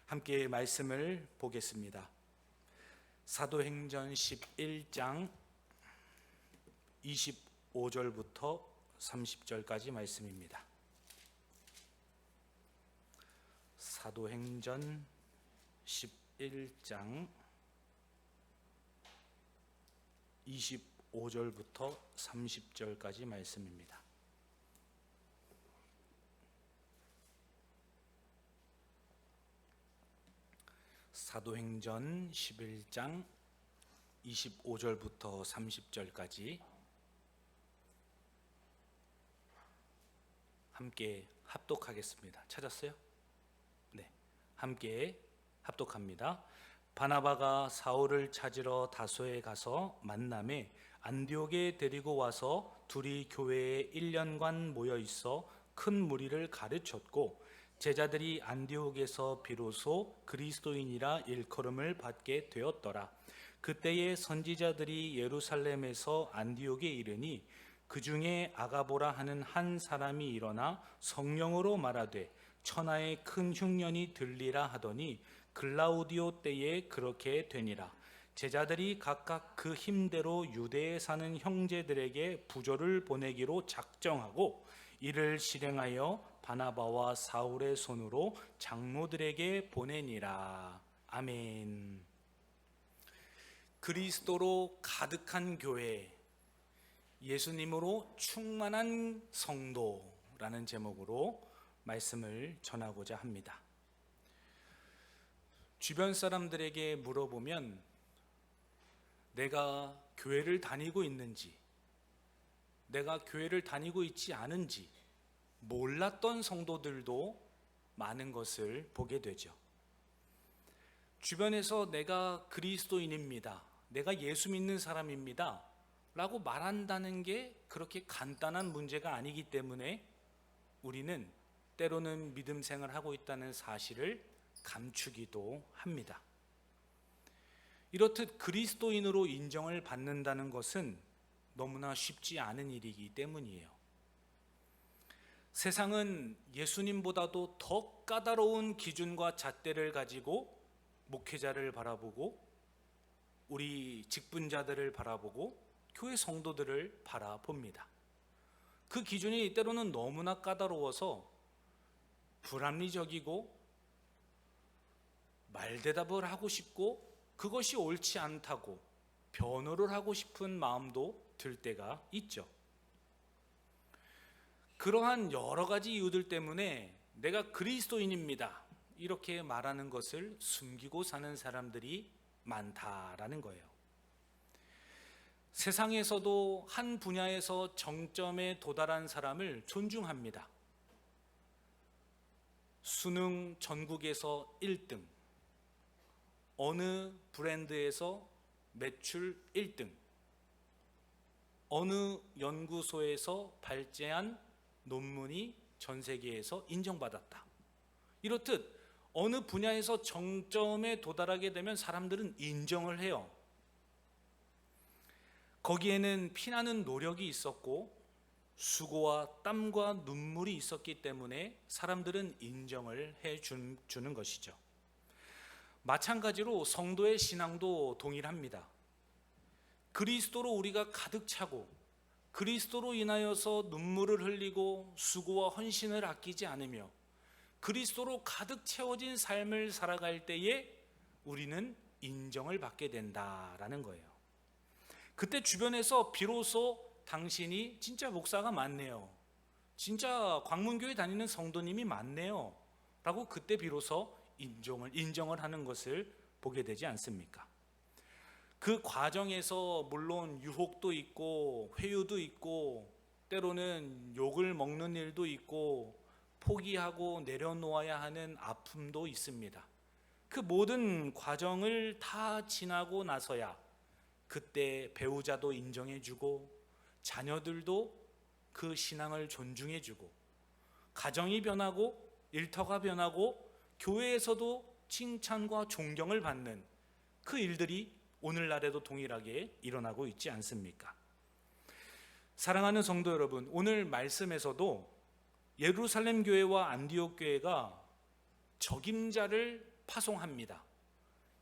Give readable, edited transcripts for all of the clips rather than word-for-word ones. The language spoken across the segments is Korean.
함께 말씀을 보겠습니다. 사도행전 11장 25절부터 30절까지 말씀입니다. 사도행전 11장 25절부터 30절까지 말씀입니다. 사도행전 11장 25절부터 30절까지 함께 합독하겠습니다. 찾았어요? 네, 함께 합독합니다. 바나바가 사울을 찾으러 다소에 가서 만남에 안디옥에 데리고 와서 둘이 교회에 1년간 모여 있어 큰 무리를 가르쳤고, 제자들이 안디옥에서 비로소 그리스도인이라 일컬음을 받게 되었더라. 그때에 선지자들이 예루살렘에서 안디옥에 이르니 그 중에 아가보라 하는 한 사람이 일어나 성령으로 말하되 천하에 큰 흉년이 들리라 하더니 글라우디오 때에 그렇게 되니라. 제자들이 각각 그 힘대로 유대에 사는 형제들에게 부조를 보내기로 작정하고 이를 실행하여 바나바와 사울의 손으로 장로들에게 보내니라. 아멘. 그리스도로 가득한 교회, 예수님으로 충만한 성도라는 제목으로 말씀을 전하고자 합니다. 주변 사람들에게 물어보면 내가 교회를 다니고 있는지, 내가 교회를 다니고 있지 않은지 몰랐던 성도들도 많은 것을 보게 되죠. 주변에서 내가 그리스도인입니다, 내가 예수 믿는 사람입니다 라고 말한다는 게 그렇게 간단한 문제가 아니기 때문에 우리는 때로는 믿음 생활을 하고 있다는 사실을 감추기도 합니다. 이렇듯 그리스도인으로 인정을 받는다는 것은 너무나 쉽지 않은 일이기 때문이에요. 세상은 예수님보다도 더 까다로운 기준과 잣대를 가지고 목회자를 바라보고 우리 직분자들을 바라보고 교회 성도들을 바라봅니다. 그 기준이 때로는 너무나 까다로워서 불합리적이고 말대답을 하고 싶고 그것이 옳지 않다고 변호를 하고 싶은 마음도 들 때가 있죠. 그러한 여러 가지 이유들 때문에 내가 그리스도인입니다 이렇게 말하는 것을 숨기고 사는 사람들이 많다라는 거예요. 세상에서도 한 분야에서 정점에 도달한 사람을 존중합니다. 수능 전국에서 1등, 어느 브랜드에서 매출 1등, 어느 연구소에서 발제한 논문이 전 세계에서 인정받았다. 이렇듯 어느 분야에서 정점에 도달하게 되면 사람들은 인정을 해요. 거기에는 피나는 노력이 있었고 수고와 땀과 눈물이 있었기 때문에 사람들은 인정을 해주는 것이죠. 마찬가지로 성도의 신앙도 동일합니다. 그리스도로 우리가 가득 차고 그리스도로 인하여서 눈물을 흘리고 수고와 헌신을 아끼지 않으며 그리스도로 가득 채워진 삶을 살아갈 때에 우리는 인정을 받게 된다라는 거예요. 그때 주변에서 비로소 당신이 진짜 목사가 맞네요, 진짜 광문교회 다니는 성도님이 맞네요 라고 그때 비로소 인정을 하는 것을 보게 되지 않습니까? 그 과정에서 물론 유혹도 있고 회유도 있고 때로는 욕을 먹는 일도 있고 포기하고 내려놓아야 하는 아픔도 있습니다. 그 모든 과정을 다 지나고 나서야 그때 배우자도 인정해주고 자녀들도 그 신앙을 존중해주고 가정이 변하고 일터가 변하고 교회에서도 칭찬과 존경을 받는 그 일들이 오늘날에도 동일하게 일어나고 있지 않습니까? 사랑하는 성도 여러분, 오늘 말씀에서도 예루살렘 교회와 안디옥 교회가 적임자를 파송합니다.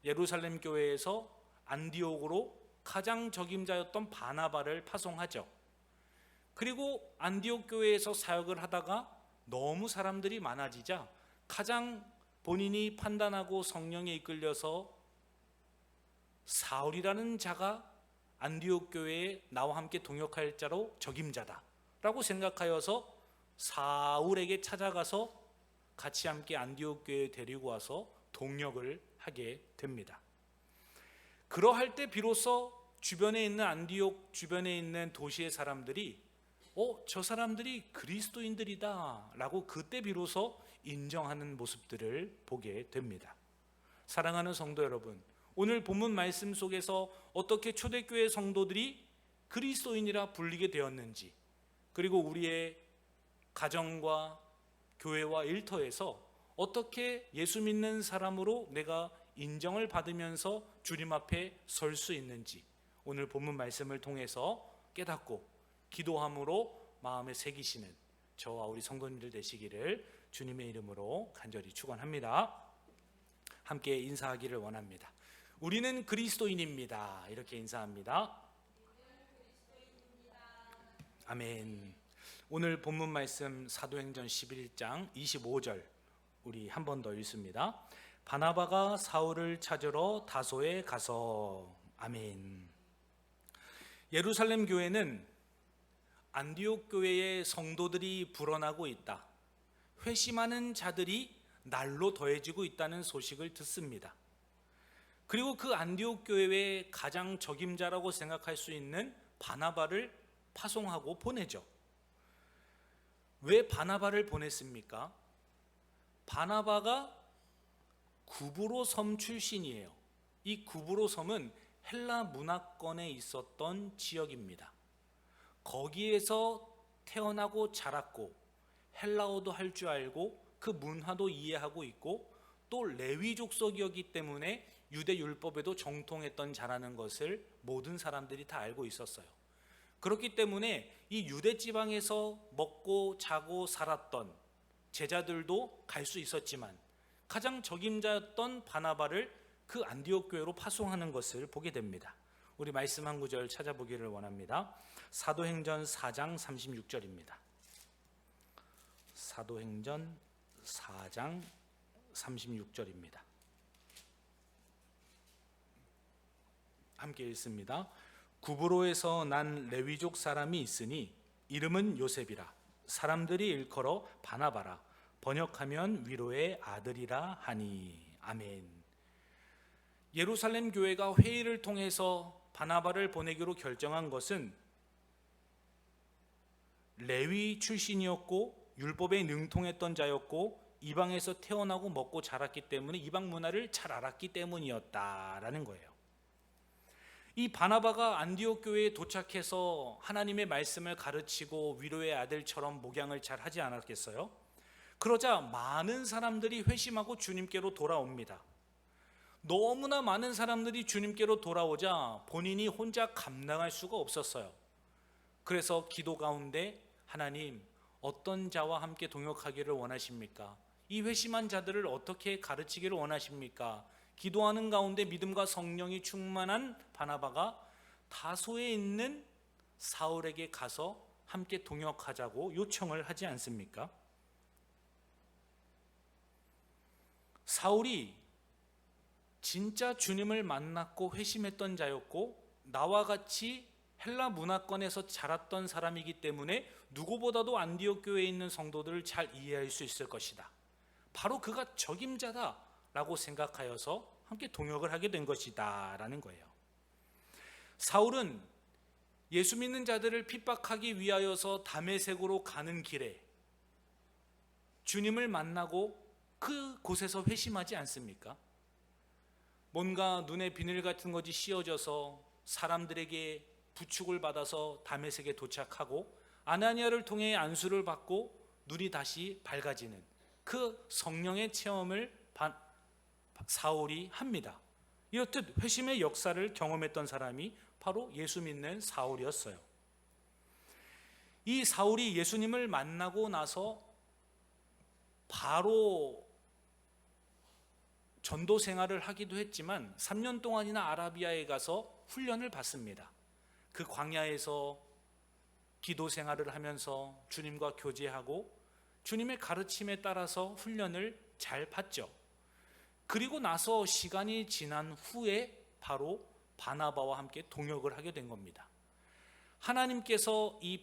예루살렘 교회에서 안디옥으로 가장 적임자였던 바나바를 파송하죠. 그리고 안디옥 교회에서 사역을 하다가 너무 사람들이 많아지자 가장 본인이 판단하고 성령에 이끌려서 사울이라는 자가 안디옥 교회에 나와 함께 동역할 자로 적임자다 라고 생각하여서 사울에게 찾아가서 같이 함께 안디옥 교회에 데리고 와서 동역을 하게 됩니다. 그러할 때 비로소 주변에 있는 안디옥 주변에 있는 도시의 사람들이 저 사람들이 그리스도인들이다 라고 그때 비로소 인정하는 모습들을 보게 됩니다. 사랑하는 성도 여러분, 오늘 본문 말씀 속에서 어떻게 초대교회 성도들이 그리스도인이라 불리게 되었는지, 그리고 우리의 가정과 교회와 일터에서 어떻게 예수 믿는 사람으로 내가 인정을 받으면서 주님 앞에 설 수 있는지 오늘 본문 말씀을 통해서 깨닫고 기도함으로 마음에 새기시는 저와 우리 성도님들 되시기를 주님의 이름으로 간절히 축원합니다. 함께 인사하기를 원합니다. 우리는 그리스도인입니다. 이렇게 인사합니다. 아멘. 오늘 본문 말씀 사도행전 11장 25절 우리 한 번 더 읽습니다. 바나바가 사울을 찾으러 다소에 가서. 아멘. 예루살렘 교회는 안디옥 교회의 성도들이 불어나고 있다, 회심하는 자들이 날로 더해지고 있다는 소식을 듣습니다. 그리고 그 안디옥 교회의 가장 적임자라고 생각할 수 있는 바나바를 파송하고 보내죠. 왜 바나바를 보냈습니까? 바나바가 구브로 섬 출신이에요. 이 구브로 섬은 헬라 문화권에 있었던 지역입니다. 거기에서 태어나고 자랐고 헬라어도 할 줄 알고 그 문화도 이해하고 있고 또 레위 족속이었기 때문에 유대 율법에도 정통했던 자라는 것을 모든 사람들이 다 알고 있었어요. 그렇기 때문에 이 유대 지방에서 먹고 자고 살았던 제자들도 갈 수 있었지만 가장 적임자였던 바나바를 그 안디옥 교회로 파송하는 것을 보게 됩니다. 우리 말씀 한 구절 찾아보기를 원합니다. 사도행전 4장 36절입니다. 사도행전 4장 36절입니다. 함께 읽습니다. 구브로에서 난 레위족 사람이 있으니 이름은 요셉이라. 사람들이 일컬어 바나바라. 번역하면 위로의 아들이라 하니. 아멘. 예루살렘 교회가 회의를 통해서 바나바를 보내기로 결정한 것은 레위 출신이었고 율법에 능통했던 자였고 이방에서 태어나고 먹고 자랐기 때문에 이방 문화를 잘 알았기 때문이었다라는 거예요. 이 바나바가 안디옥 교회에 도착해서 하나님의 말씀을 가르치고 위로의 아들처럼 목양을 잘 하지 않았겠어요? 그러자 많은 사람들이 회심하고 주님께로 돌아옵니다. 너무나 많은 사람들이 주님께로 돌아오자 본인이 혼자 감당할 수가 없었어요. 그래서 기도 가운데 하나님, 어떤 자와 함께 동역하기를 원하십니까? 이 회심한 자들을 어떻게 가르치기를 원하십니까? 기도하는 가운데 믿음과 성령이 충만한 바나바가 다소에 있는 사울에게 가서 함께 동역하자고 요청을 하지 않습니까? 사울이 진짜 주님을 만났고 회심했던 자였고 나와 같이 헬라 문화권에서 자랐던 사람이기 때문에 누구보다도 안디옥 교회에 있는 성도들을 잘 이해할 수 있을 것이다. 바로 그가 적임자다라고 생각하여서 함께 동역을 하게 된 것이다 라는 거예요. 사울은 예수 믿는 자들을 핍박하기 위하여서 다메섹으로 가는 길에 주님을 만나고 그 곳에서 회심하지 않습니까? 뭔가 눈에 비늘 같은 것이 씌워져서 사람들에게 부축을 받아서 다메섹에 도착하고 아나니아를 통해 안수를 받고 눈이 다시 밝아지는 그 성령의 체험을 사울이 합니다. 이렇듯 회심의 역사를 경험했던 사람이 바로 예수 믿는 사울이었어요. 이 사울이 예수님을 만나고 나서 바로 전도 생활을 하기도 했지만 3년 동안이나 아라비아에 가서 훈련을 받습니다. 그 광야에서 기도 생활을 하면서 주님과 교제하고 주님의 가르침에 따라서 훈련을 잘 받죠. 그리고 나서 시간이 지난 후에 바로 바나바와 함께 동역을 하게 된 겁니다. 하나님께서 이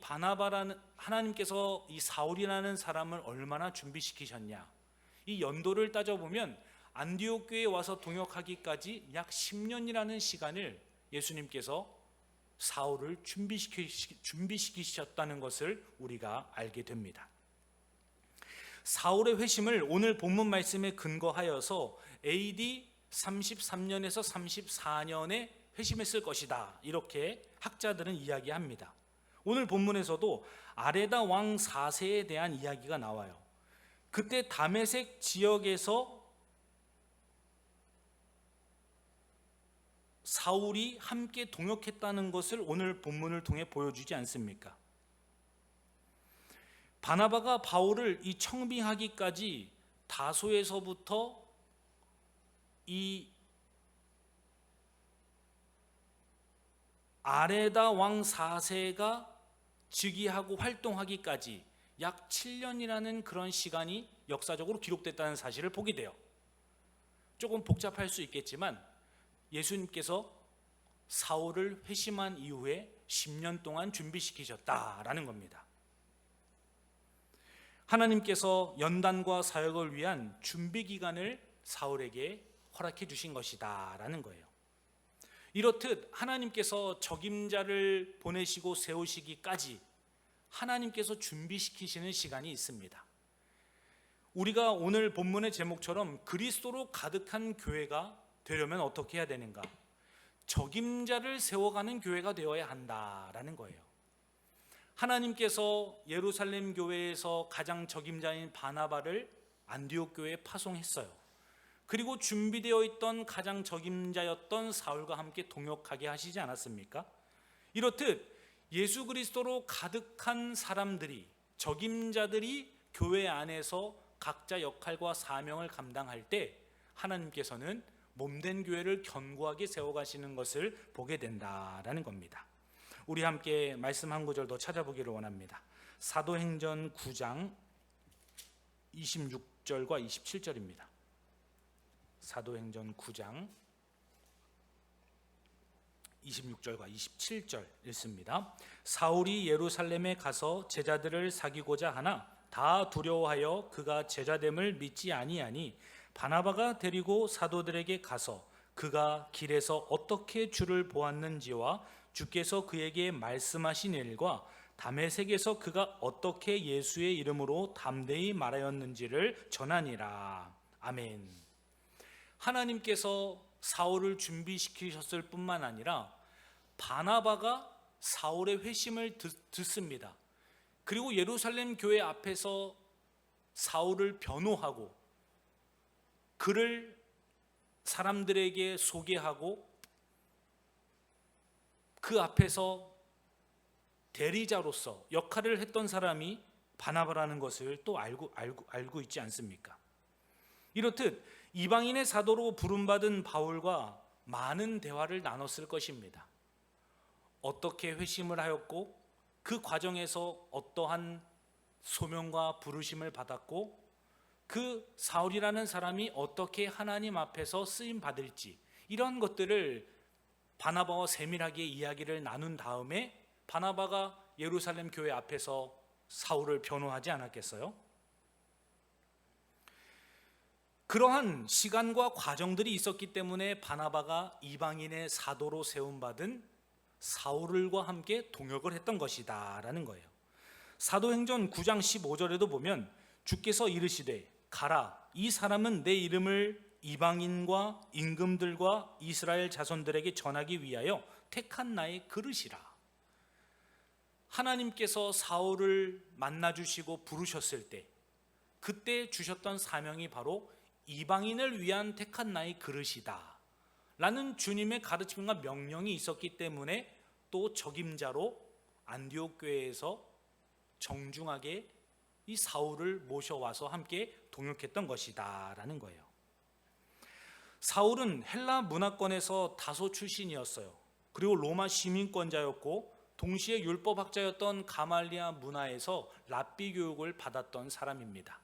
사울이라는 사람을 얼마나 준비시키셨냐? 이 연도를 따져보면 안디옥 교회에 와서 동역하기까지 약 10년이라는 시간을 예수님께서 사울을 준비시키셨다는 것을 우리가 알게 됩니다. 사울의 회심을 오늘 본문 말씀에 근거하여서 AD 33년에서 34년에 회심했을 것이다, 이렇게 학자들은 이야기합니다. 오늘 본문에서도 아레다 왕 4세에 대한 이야기가 나와요. 그때 다메섹 지역에서 사울이 함께 동역했다는 것을 오늘 본문을 통해 보여주지 않습니까? 바나바가 바울을 이 청빙하기까지 다소에서부터 이 아레다 왕 4세가 즉위하고 활동하기까지 약 7년이라는 그런 시간이 역사적으로 기록됐다는 사실을 보게 돼요. 조금 복잡할 수 있겠지만 예수님께서 사울을 회심한 이후에 10년 동안 준비시키셨다라는 겁니다. 하나님께서 연단과 사역을 위한 준비 기간을 사울에게 허락해 주신 것이다 라는 거예요. 이렇듯 하나님께서 적임자를 보내시고 세우시기까지 하나님께서 준비시키시는 시간이 있습니다. 우리가 오늘 본문의 제목처럼 그리스도로 가득한 교회가 되려면 어떻게 해야 되는가? 적임자를 세워가는 교회가 되어야 한다라는 거예요. 하나님께서 예루살렘 교회에서 가장 적임자인 바나바를 안디옥 교회에 파송했어요. 그리고 준비되어 있던 가장 적임자였던 사울과 함께 동역하게 하시지 않았습니까? 이렇듯 예수 그리스도로 가득한 사람들이, 적임자들이 교회 안에서 각자 역할과 사명을 감당할 때 하나님께서는 몸된 교회를 견고하게 세워가시는 것을 보게 된다라는 겁니다. 우리 함께 말씀 한 구절 더 찾아보기를 원합니다. 사도행전 9장 26절과 27절입니다. 사도행전 9장 26절과 27절 읽습니다. 사울이 예루살렘에 가서 제자들을 사귀고자 하나 다 두려워하여 그가 제자됨을 믿지 아니하니 바나바가 데리고 사도들에게 가서 그가 길에서 어떻게 주를 보았는지와 주께서 그에게 말씀하신 일과 다메섹에서 그가 어떻게 예수의 이름으로 담대히 말하였는지를 전하니라. 아멘. 하나님께서 사울을 준비시키셨을 뿐만 아니라 바나바가 사울의 회심을 듣습니다. 그리고 예루살렘 교회 앞에서 사울을 변호하고 그를 사람들에게 소개하고 그 앞에서 대리자로서 역할을 했던 사람이 바나바라는 것을 또 알고 있지 않습니까? 이렇듯 이방인의 사도로 부름받은 바울과 많은 대화를 나눴을 것입니다. 어떻게 회심을 하였고 그 과정에서 어떠한 소명과 부르심을 받았고 그 사울이라는 사람이 어떻게 하나님 앞에서 쓰임 받을지, 이런 것들을 바나바와 세밀하게 이야기를 나눈 다음에 바나바가 예루살렘 교회 앞에서 사울을 변호하지 않았겠어요? 그러한 시간과 과정들이 있었기 때문에 바나바가 이방인의 사도로 세움받은 사울과 함께 동역을 했던 것이다 라는 거예요. 사도행전 9장 15절에도 보면 주께서 이르시되 가라, 이 사람은 내 이름을 이방인과 임금들과 이스라엘 자손들에게 전하기 위하여 택한 나의 그릇이라. 하나님께서 사울을 만나주시고 부르셨을 때 그때 주셨던 사명이 바로 이방인을 위한 택한 나의 그릇이다 라는 주님의 가르침과 명령이 있었기 때문에 또 적임자로 안디옥 교회에서 정중하게 이 사울을 모셔와서 함께 동역했던 것이다 라는 거예요. 사울은 헬라 문화권에서 다소 출신이었어요. 그리고 로마 시민권자였고 동시에 율법학자였던 가말리아 문화에서 랍비 교육을 받았던 사람입니다.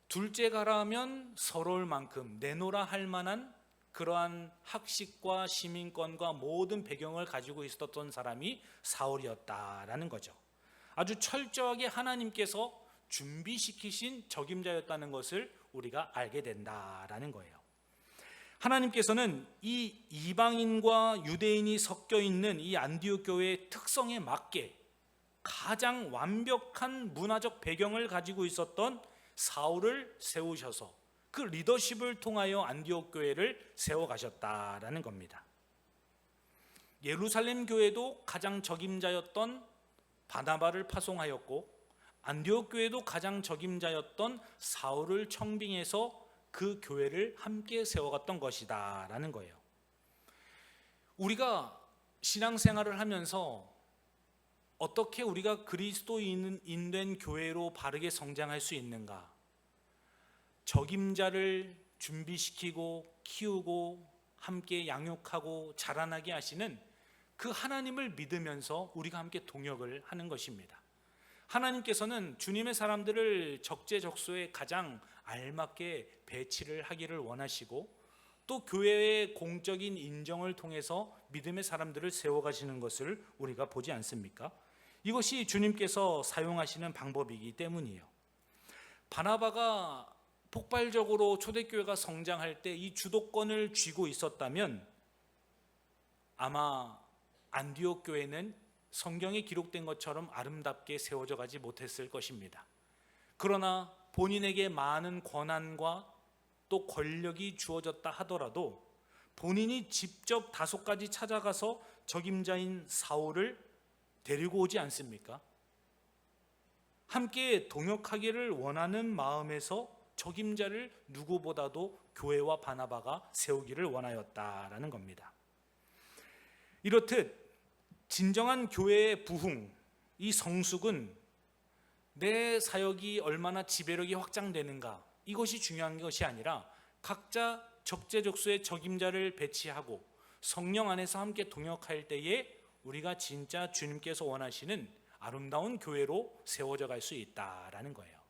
둘째가라면 서러울 만큼 내노라 할 만한 그러한 학식과 시민권과 모든 배경을 가지고 있었던 사람이 사울이었다라는 거죠. 아주 철저하게 하나님께서 준비시키신 적임자였다는 것을 우리가 알게 된다라는 거예요. 하나님께서는 이 이방인과 유대인이 섞여 있는 이 안디옥 교회의 특성에 맞게 가장 완벽한 문화적 배경을 가지고 있었던 사울을 세우셔서 그 리더십을 통하여 안디옥 교회를 세워가셨다라는 겁니다. 예루살렘 교회도 가장 적임자였던 바나바를 파송하였고 안디옥 교회도 가장 적임자였던 사울을 청빙해서 그 교회를 함께 세워갔던 것이다 라는 거예요. 우리가 신앙생활을 하면서 어떻게 우리가 그리스도인 된 교회로 바르게 성장할 수 있는가? 적임자를 준비시키고 키우고 함께 양육하고 자라나게 하시는 그 하나님을 믿으면서 우리가 함께 동역을 하는 것입니다. 하나님께서는 주님의 사람들을 적재적소에 가장 알맞게 배치를 하기를 원하시고 또 교회의 공적인 인정을 통해서 믿음의 사람들을 세워가시는 것을 우리가 보지 않습니까? 이것이 주님께서 사용하시는 방법이기 때문이에요. 바나바가 폭발적으로 초대교회가 성장할 때 이 주도권을 쥐고 있었다면 아마 안디옥 교회는 성경에 기록된 것처럼 아름답게 세워져 가지 못했을 것입니다. 그러나 본인에게 많은 권한과 또 권력이 주어졌다 하더라도 본인이 직접 다소까지 찾아가서 적임자인 사울을 데리고 오지 않습니까? 함께 동역하기를 원하는 마음에서 적임자를 누구보다도 교회와 바나바가 세우기를 원하였다라는 겁니다. 이렇듯 진정한 교회의 부흥, 이 성숙은 내 사역이 얼마나 지배력이 확장되는가 이것이 중요한 것이 아니라 각자 적재적소에 적임자를 배치하고 성령 안에서 함께 동역할 때에 우리가 진짜 주님께서 원하시는 아름다운 교회로 세워져 갈 수 있다라는 거예요.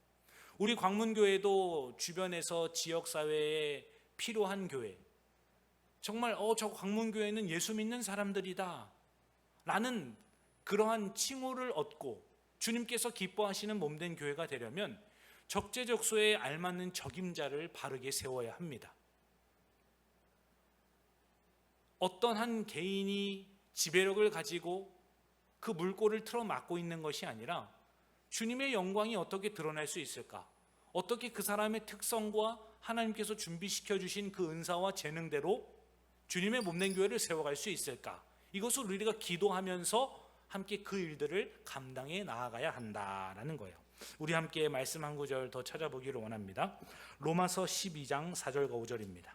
우리 광문교회도 주변에서 지역사회에 필요한 교회, 정말 저 광문교회는 예수 믿는 사람들이다 라는 그러한 칭호를 얻고 주님께서 기뻐하시는 몸된 교회가 되려면 적재적소에 알맞는 적임자를 바르게 세워야 합니다. 어떤 한 개인이 지배력을 가지고 그 물꼬를 틀어막고 있는 것이 아니라 주님의 영광이 어떻게 드러날 수 있을까? 어떻게 그 사람의 특성과 하나님께서 준비시켜 주신 그 은사와 재능대로 주님의 몸된 교회를 세워갈 수 있을까? 이것을 우리가 기도하면서 함께 그 일들을 감당해 나아가야 한다라는 거예요. 우리 함께 말씀 한 구절 더 찾아보기를 원합니다. 로마서 12장 4절과 5절입니다.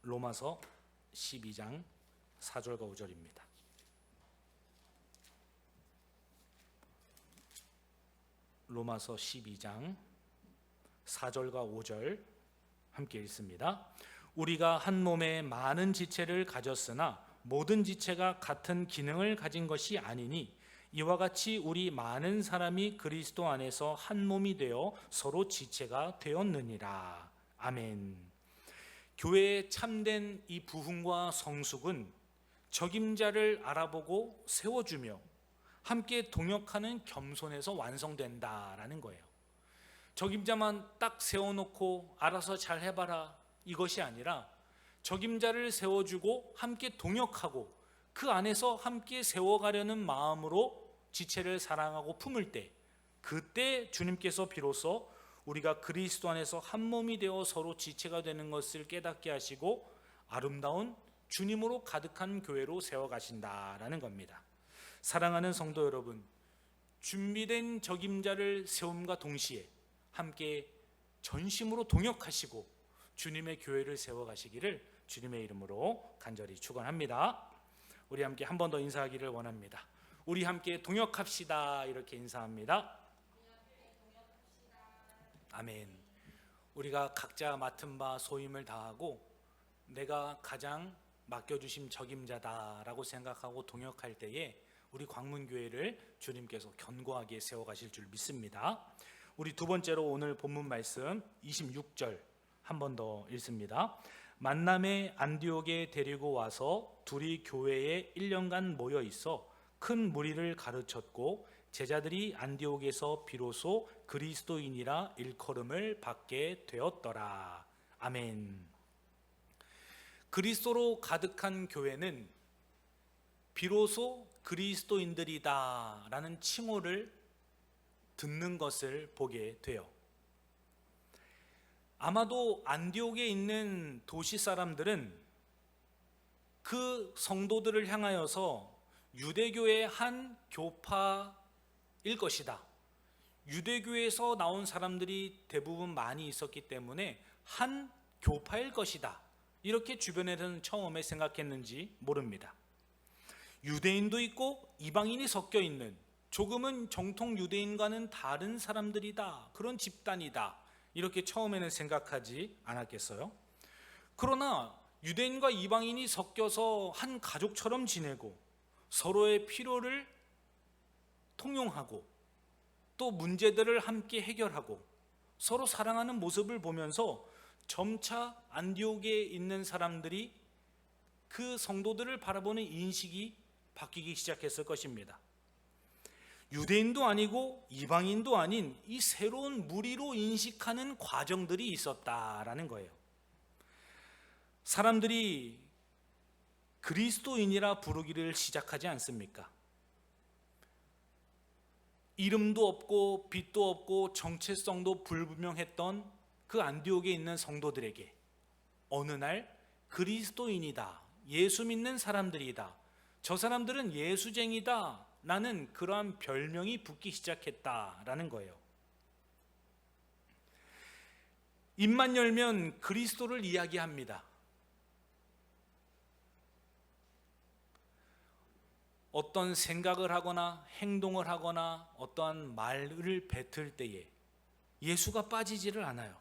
로마서 12장 4절과 5절입니다. 로마서 12장 4절과 5절 함께 읽습니다. 우리가 한 몸에 많은 지체를 가졌으나 모든 지체가 같은 기능을 가진 것이 아니니 이와 같이 우리 많은 사람이 그리스도 안에서 한 몸이 되어 서로 지체가 되었느니라. 아멘. 교회의 참된 이 부흥과 성숙은 적임자를 알아보고 세워주며 함께 동역하는 겸손에서 완성된다라는 거예요. 적임자만 딱 세워놓고 알아서 잘 해봐라 이것이 아니라 적임자를 세워주고 함께 동역하고 그 안에서 함께 세워가려는 마음으로 지체를 사랑하고 품을 때 그때 주님께서 비로소 우리가 그리스도 안에서 한 몸이 되어 서로 지체가 되는 것을 깨닫게 하시고 아름다운 주님으로 가득한 교회로 세워가신다라는 겁니다. 사랑하는 성도 여러분, 준비된 적임자를 세움과 동시에 함께 전심으로 동역하시고 주님의 교회를 세워가시기를 주님의 이름으로 간절히 축원합니다. 우리 함께 한 번 더 인사하기를 원합니다. 우리 함께 동역합시다 이렇게 인사합니다. 아멘. 우리 우리가 각자 맡은 바 소임을 다하고 내가 가장 맡겨주신 적임자다라고 생각하고 동역할 때에 우리 광문교회를 주님께서 견고하게 세워가실 줄 믿습니다. 우리 두 번째로 오늘 본문 말씀 26절 한 번 더 읽습니다. 만남의 안디옥에 데리고 와서 둘이 교회에 1년간 모여 있어 큰 무리를 가르쳤고 제자들이 안디옥에서 비로소 그리스도인이라 일컬음을 받게 되었더라. 아멘. 그리스도로 가득한 교회는 비로소 그리스도인들이다 라는 칭호를 듣는 것을 보게 돼요. 아마도 안디옥에 있는 도시 사람들은 그 성도들을 향하여서 유대교의 한 교파일 것이다. 유대교에서 나온 사람들이 대부분 많이 있었기 때문에 한 교파일 것이다. 이렇게 주변에서는 처음에 생각했는지 모릅니다. 유대인도 있고 이방인이 섞여 있는 조금은 정통 유대인과는 다른 사람들이다. 그런 집단이다. 이렇게 처음에는 생각하지 않았겠어요? 그러나 유대인과 이방인이 섞여서 한 가족처럼 지내고 서로의 필요를 통용하고 또 문제들을 함께 해결하고 서로 사랑하는 모습을 보면서 점차 안디옥에 있는 사람들이 그 성도들을 바라보는 인식이 바뀌기 시작했을 것입니다. 유대인도 아니고 이방인도 아닌 이 새로운 무리로 인식하는 과정들이 있었다라는 거예요. 사람들이 그리스도인이라 부르기를 시작하지 않습니까? 이름도 없고 빛도 없고 정체성도 불분명했던 그 안디옥에 있는 성도들에게 어느 날 그리스도인이다, 예수 믿는 사람들이다, 저 사람들은 예수쟁이다 라는 그러한 별명이 붙기 시작했다라는 거예요. 입만 열면 그리스도를 이야기합니다. 어떤 생각을 하거나 행동을 하거나 어떠한 말을 뱉을 때에 예수가 빠지지를 않아요.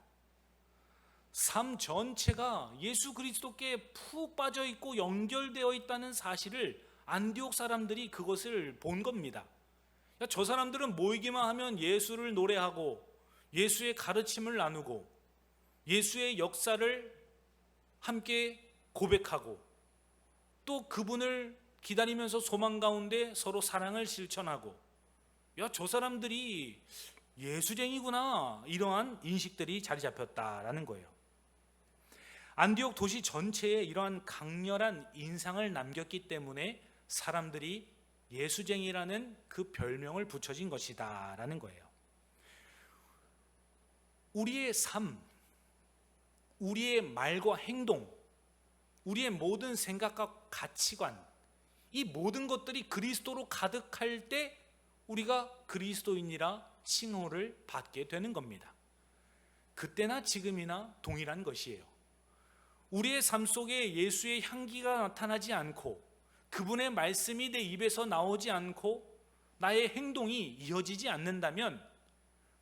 삶 전체가 예수 그리스도께 푹 빠져 있고 연결되어 있다는 사실을 안디옥 사람들이 그것을 본 겁니다. 저 사람들은 모이기만 하면 예수를 노래하고 예수의 가르침을 나누고 예수의 역사를 함께 고백하고 또 그분을 기다리면서 소망 가운데 서로 사랑을 실천하고 저 사람들이 예수쟁이구나, 이러한 인식들이 자리 잡혔다라는 거예요. 안디옥 도시 전체에 이러한 강렬한 인상을 남겼기 때문에 사람들이 예수쟁이라는 그 별명을 붙여진 것이다 라는 거예요. 우리의 삶, 우리의 말과 행동, 우리의 모든 생각과 가치관, 이 모든 것들이 그리스도로 가득할 때 우리가 그리스도인이라 칭호를 받게 되는 겁니다. 그때나 지금이나 동일한 것이에요. 우리의 삶 속에 예수의 향기가 나타나지 않고 그분의 말씀이 내 입에서 나오지 않고 나의 행동이 이어지지 않는다면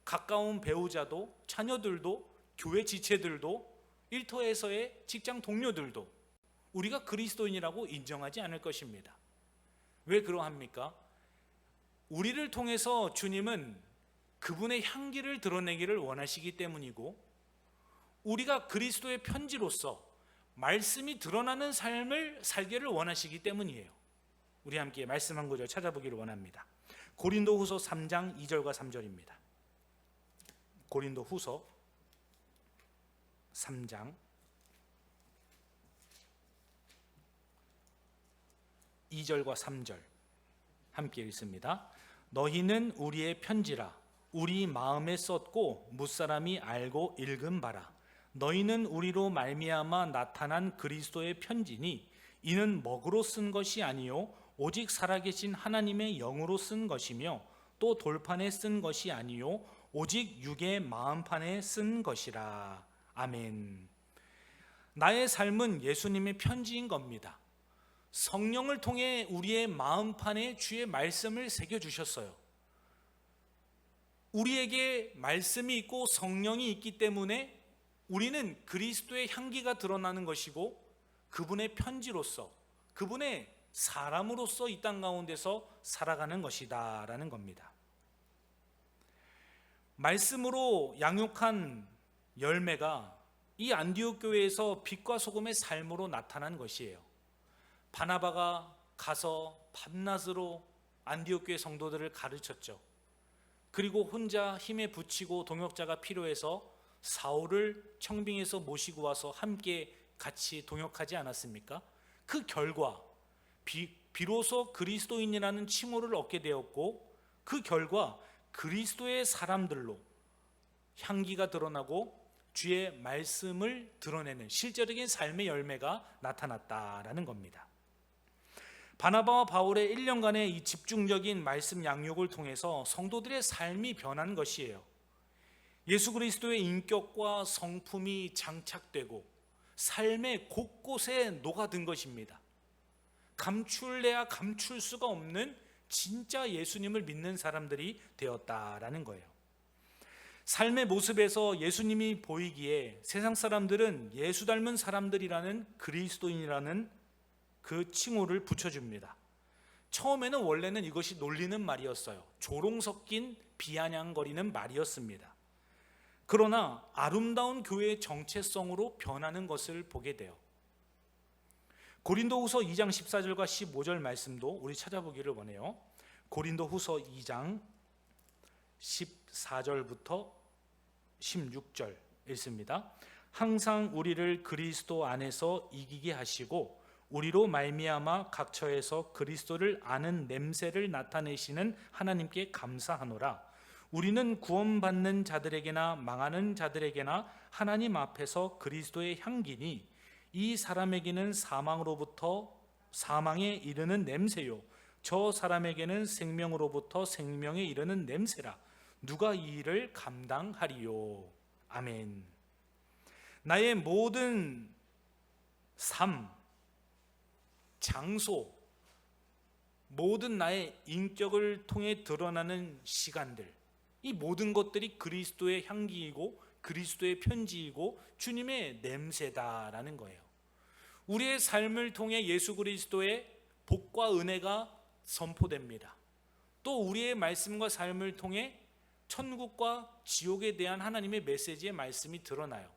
가까운 배우자도 자녀들도 교회 지체들도 일터에서의 직장 동료들도 우리가 그리스도인이라고 인정하지 않을 것입니다. 왜 그러합니까? 우리를 통해서 주님은 그분의 향기를 드러내기를 원하시기 때문이고 우리가 그리스도의 편지로서 말씀이 드러나는 삶을 살기를 원하시기 때문이에요. 우리 함께 말씀 한 구절 찾아보기를 원합니다. 고린도후서 3장 2절과 3절입니다. 고린도후서 3장 2절과 3절 함께 읽습니다. 너희는 우리의 편지라 우리 마음에 썼고 무사람이 알고 읽은 바라. 너희는 우리로 말미암아 나타난 그리스도의 편지니 이는 먹으로 쓴 것이 아니요 오직 살아계신 하나님의 영으로 쓴 것이며 또 돌판에 쓴 것이 아니요 오직 육의 마음판에 쓴 것이라. 아멘. 나의 삶은 예수님의 편지인 겁니다. 성령을 통해 우리의 마음판에 주의 말씀을 새겨주셨어요. 우리에게 말씀이 있고 성령이 있기 때문에 우리는 그리스도의 향기가 드러나는 것이고 그분의 편지로서, 그분의 사람으로서 이 땅 가운데서 살아가는 것이다 라는 겁니다. 말씀으로 양육한 열매가 이 안디옥 교회에서 빛과 소금의 삶으로 나타난 것이에요. 바나바가 가서 밤낮으로 안디옥 교회 성도들을 가르쳤죠. 그리고 혼자 힘에 부치고 동역자가 필요해서 사울을 청빙에서 모시고 와서 함께 같이 동역하지 않았습니까? 그 결과 비로소 그리스도인이라는 칭호를 얻게 되었고, 그 결과 그리스도의 사람들로 향기가 드러나고 주의 말씀을 드러내는 실제적인 삶의 열매가 나타났다라는 겁니다. 바나바와 바울의 1년간의 이 집중적인 말씀 양육을 통해서 성도들의 삶이 변한 것이에요. 예수 그리스도의 인격과 성품이 장착되고 삶의 곳곳에 녹아든 것입니다. 감출래야 감출 수가 없는 진짜 예수님을 믿는 사람들이 되었다라는 거예요. 삶의 모습에서 예수님이 보이기에 세상 사람들은 예수 닮은 사람들이라는 그리스도인이라는 그 칭호를 붙여줍니다. 처음에는 원래는 이것이 놀리는 말이었어요. 조롱 섞인 비아냥거리는 말이었습니다. 그러나 아름다운 교회의 정체성으로 변하는 것을 보게 돼요. 고린도후서 2장 14절과 15절 말씀도 우리 찾아보기를 원해요. 고린도후서 2장 14절부터 16절 읽습니다. 항상 우리를 그리스도 안에서 이기게 하시고 우리로 말미암아 각 처에서 그리스도를 아는 냄새를 나타내시는 하나님께 감사하노라. 우리는 구원받는 자들에게나 망하는 자들에게나 하나님 앞에서 그리스도의 향기니 이 사람에게는 사망으로부터 사망에 이르는 냄새요 저 사람에게는 생명으로부터 생명에 이르는 냄새라. 누가 이 일을 감당하리요. 아멘. 나의 모든 삶, 장소, 모든 나의 인격을 통해 드러나는 시간들, 이 모든 것들이 그리스도의 향기이고 그리스도의 편지이고 주님의 냄새다라는 거예요. 우리의 삶을 통해 예수 그리스도의 복과 은혜가 선포됩니다. 또 우리의 말씀과 삶을 통해 천국과 지옥에 대한 하나님의 메시지의 말씀이 드러나요.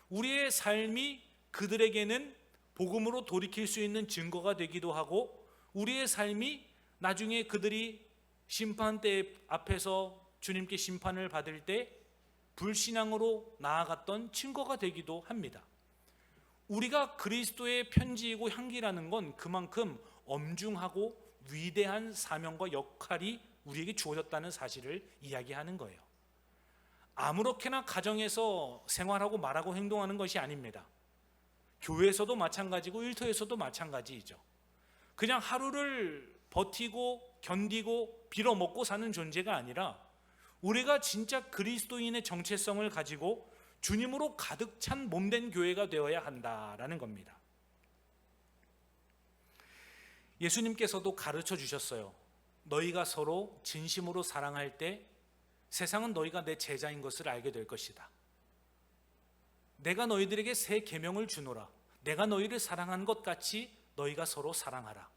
우리의 삶이 그들에게는 복음으로 돌이킬 수 있는 증거가 되기도 하고, 우리의 삶이 나중에 그들이 심판대 앞에서 주님께 심판을 받을 때 불신앙으로 나아갔던 증거가 되기도 합니다. 우리가 그리스도의 편지이고 향기라는 건 그만큼 엄중하고 위대한 사명과 역할이 우리에게 주어졌다는 사실을 이야기하는 거예요. 아무렇게나 가정에서 생활하고 말하고 행동하는 것이 아닙니다. 교회에서도 마찬가지고 일터에서도 마찬가지이죠. 그냥 하루를 버티고 견디고 빌어먹고 사는 존재가 아니라 우리가 진짜 그리스도인의 정체성을 가지고 주님으로 가득 찬 몸된 교회가 되어야 한다라는 겁니다. 예수님께서도 가르쳐 주셨어요. 너희가 서로 진심으로 사랑할 때 세상은 너희가 내 제자인 것을 알게 될 것이다. 내가 너희들에게 새 계명을 주노라. 내가 너희를 사랑한 것 같이 너희가 서로 사랑하라.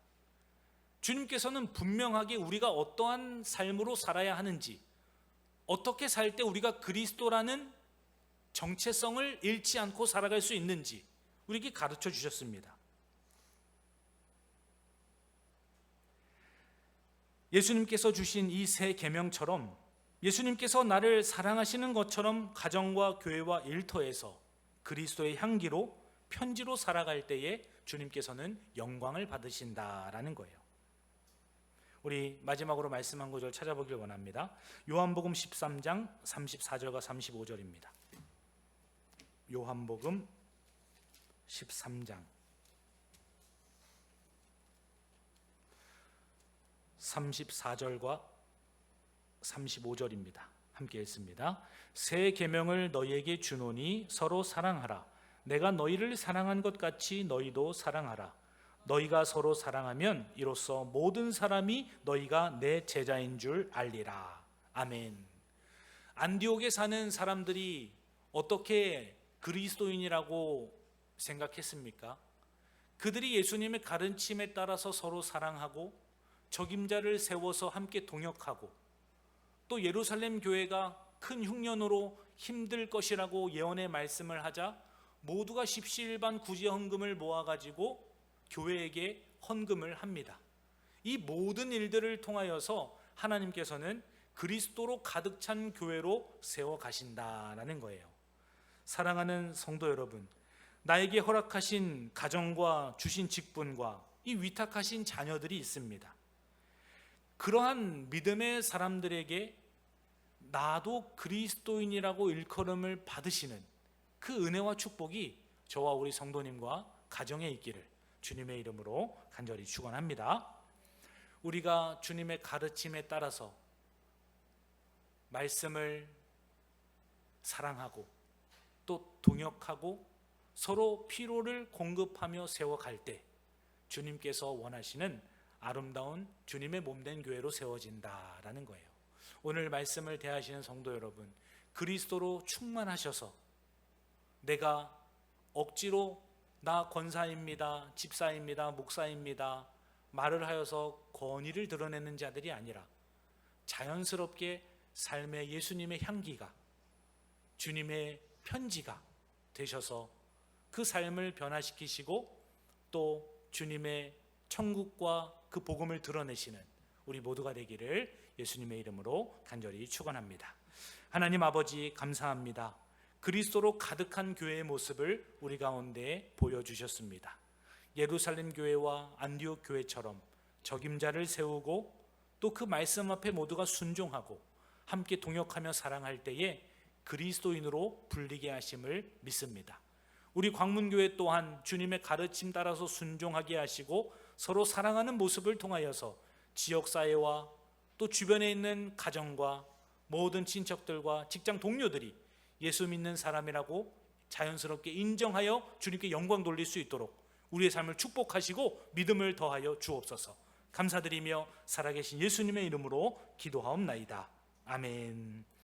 주님께서는 분명하게 우리가 어떠한 삶으로 살아야 하는지, 어떻게 살 때 우리가 그리스도라는 정체성을 잃지 않고 살아갈 수 있는지 우리에게 가르쳐 주셨습니다. 예수님께서 주신 이 새 계명처럼 예수님께서 나를 사랑하시는 것처럼 가정과 교회와 일터에서 그리스도의 향기로 편지로 살아갈 때에 주님께서는 영광을 받으신다라는 거예요. 우리 마지막으로 말씀 한 구절 찾아보길 원합니다. 요한복음 13장 34절과 35절입니다. 요한복음 13장 34절과 35절입니다. 함께 읽습니다. 새 계명을 너희에게 주노니 서로 사랑하라. 내가 너희를 사랑한 것 같이 너희도 사랑하라. 너희가 서로 사랑하면 이로써 모든 사람이 너희가 내 제자인 줄 알리라. 아멘. 안디옥에 사는 사람들이 어떻게 그리스도인이라고 생각했습니까? 그들이 예수님의 가르침에 따라서 서로 사랑하고 적임자를 세워서 함께 동역하고 또 예루살렘 교회가 큰 흉년으로 힘들 것이라고 예언의 말씀을 하자 모두가 십시일반 구제 헌금을 모아가지고 교회에게 헌금을 합니다. 이 모든 일들을 통하여서 하나님께서는 그리스도로 가득 찬 교회로 세워 가신다라는 거예요. 사랑하는 성도 여러분, 나에게 허락하신 가정과 주신 직분과 이 위탁하신 자녀들이 있습니다. 그러한 믿음의 사람들에게 나도 그리스도인이라고 일컬음을 받으시는 그 은혜와 축복이 저와 우리 성도님과 가정에 있기를 주님의 이름으로 간절히 축원합니다. 우리가 주님의 가르침에 따라서 말씀을 사랑하고 또 동역하고 서로 피로를 공급하며 세워갈 때 주님께서 원하시는 아름다운 주님의 몸된 교회로 세워진다라는 거예요. 오늘 말씀을 대하시는 성도 여러분, 그리스도로 충만하셔서 내가 억지로 나 권사입니다, 집사입니다, 목사입니다 말을 하여서 권위를 드러내는 자들이 아니라 자연스럽게 삶의 예수님의 향기가 주님의 편지가 되셔서 그 삶을 변화시키시고 또 주님의 천국과 그 복음을 드러내시는 우리 모두가 되기를 예수님의 이름으로 간절히 축원합니다. 하나님 아버지 감사합니다. 그리스도로 가득한 교회의 모습을 우리 가운데 보여주셨습니다. 예루살렘 교회와 안디옥 교회처럼 적임자를 세우고 또 그 말씀 앞에 모두가 순종하고 함께 동역하며 사랑할 때에 그리스도인으로 불리게 하심을 믿습니다. 우리 광문교회 또한 주님의 가르침 따라서 순종하게 하시고 서로 사랑하는 모습을 통하여서 지역사회와 또 주변에 있는 가정과 모든 친척들과 직장 동료들이 예수 믿는 사람이라고 자연스럽게 인정하여 주님께 영광 돌릴 수 있도록 우리의 삶을 축복하시고 믿음을 더하여 주옵소서. 감사드리며 살아계신 예수님의 이름으로 기도하옵나이다. 아멘.